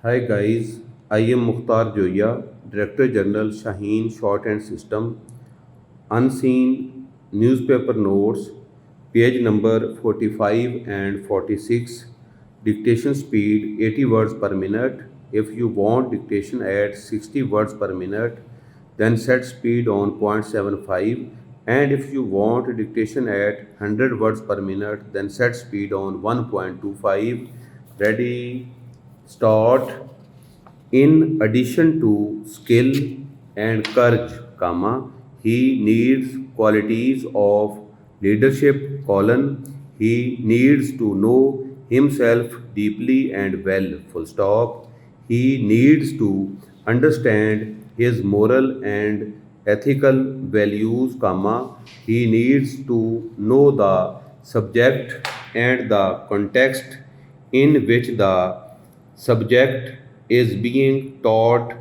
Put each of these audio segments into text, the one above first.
Hi guys, I am Mukhtar Joya, Director General Shaheen Short and System, Unseen Newspaper Notes, page number 45 and 46, dictation speed 80 words per minute. If you want dictation at 60 words per minute, then set speed on 0.75, and if you want dictation at 100 words per minute, then set speed on 1.25. Ready, start. In addition to skill and courage, he needs qualities of leadership, he needs to know himself deeply and well, full stop. He needs to understand his moral and ethical values, he needs to know the subject and the context in which the subject is being taught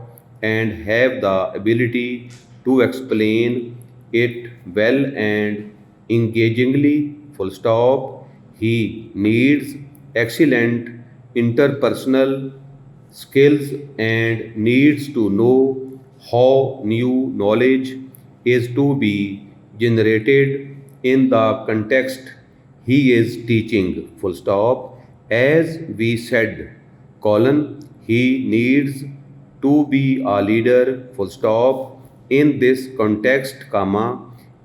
and have the ability to explain it well and engagingly, full stop. He needs excellent interpersonal skills and needs to know how new knowledge is to be generated in the context he is teaching, full stop. As we said, he needs to be a leader, full stop. In this context,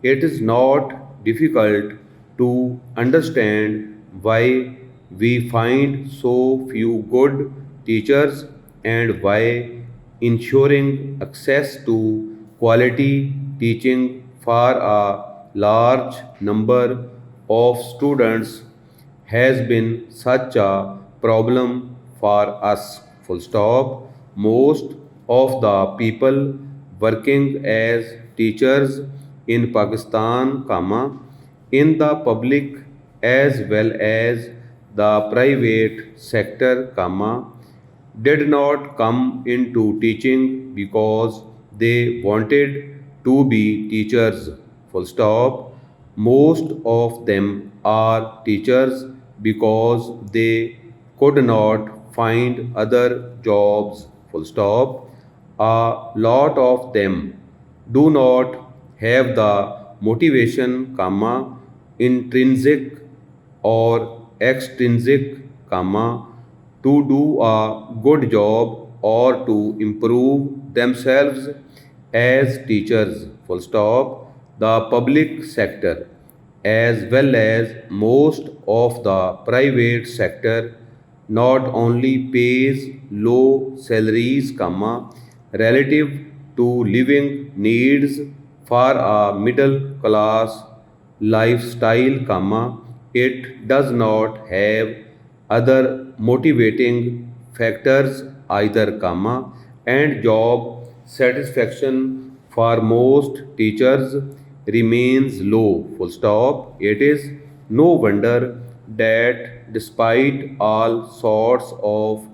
it is not difficult to understand why we find so few good teachers and why ensuring access to quality teaching for a large number of students has been such a problem for us, full stop. Most of the people working as teachers in Pakistan, in the public as well as the private sector, did not come into teaching because they wanted to be teachers, full stop. Most of them are teachers because they could not find other jobs, full stop. A lot of them do not have the motivation, intrinsic or extrinsic, to do a good job or to improve themselves as teachers, full stop. The public sector as well as most of the private sector not only pays low salaries, relative to living needs for a middle class lifestyle, it does not have other motivating factors either, and job satisfaction for most teachers remains low, full stop. It is no wonder that despite all sorts of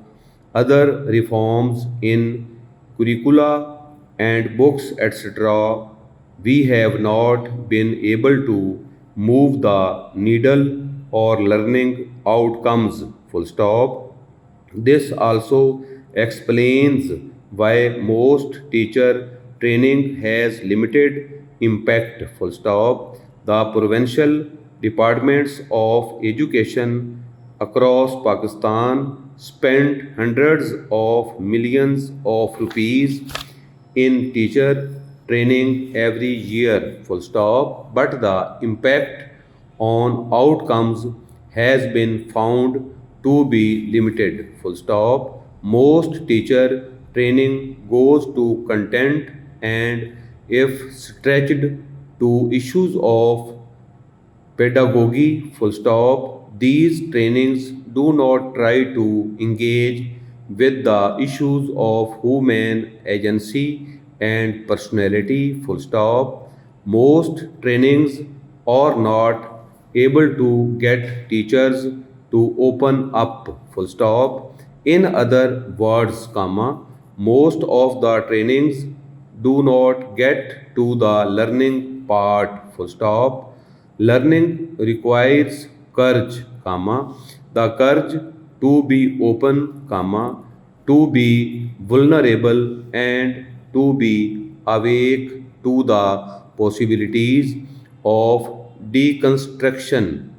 other reforms in curricula and books, etc., we have not been able to move the needle or learning outcomes, full stop. This also explains why most teacher training has limited impact, full stop. The provincial departments of education across Pakistan spent hundreds of millions of rupees in teacher training every year, full stop. But the impact on outcomes has been found to be limited, full stop. Most teacher training goes to content, and if stretched to issues of pedagogy, full stop. These trainings do not try to engage with the issues of human agency and personality, full stop. Most trainings are not able to get teachers to open up, full stop. In other words, most of the trainings do not get to the learning part, full stop. Learning requires courage, the courage to be open, to be vulnerable and to be awake to the possibilities of deconstruction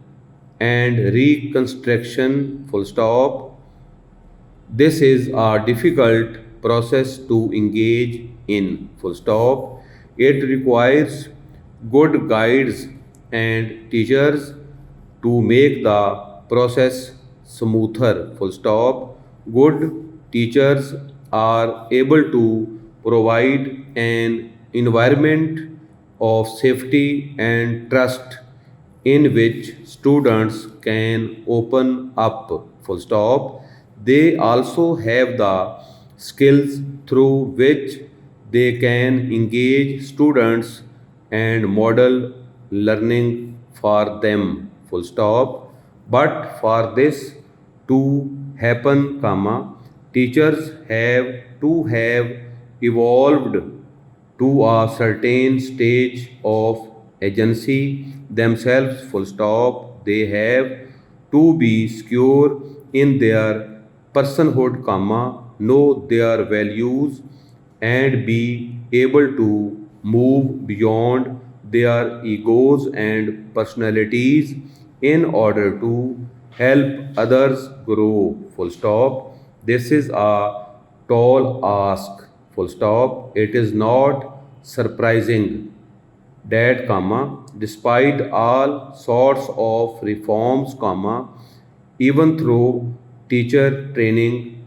and reconstruction. Full stop. This is a difficult process to engage in. Full stop. It requires good guides and teachers to make the process smoother. Full stop. Good teachers are able to provide an environment of safety and trust in which students can open up. Full stop. They also have the skills through which they can engage students and model learning for them. Full stop. But for this to happen, comma, teachers have to have evolved to a certain stage of agency themselves. Full stop. They have to be secure in their personhood, comma, know their values and be able to move beyond their egos and personalities in order to help others grow. Full stop. This is a tall ask. Full stop. It is not surprising that, comma, despite all sorts of reforms, comma, even through teacher training,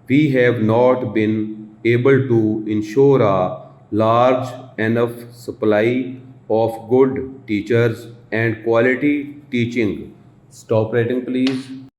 we have not been able to ensure a large enough supply of good teachers and quality teaching. Stop writing, please.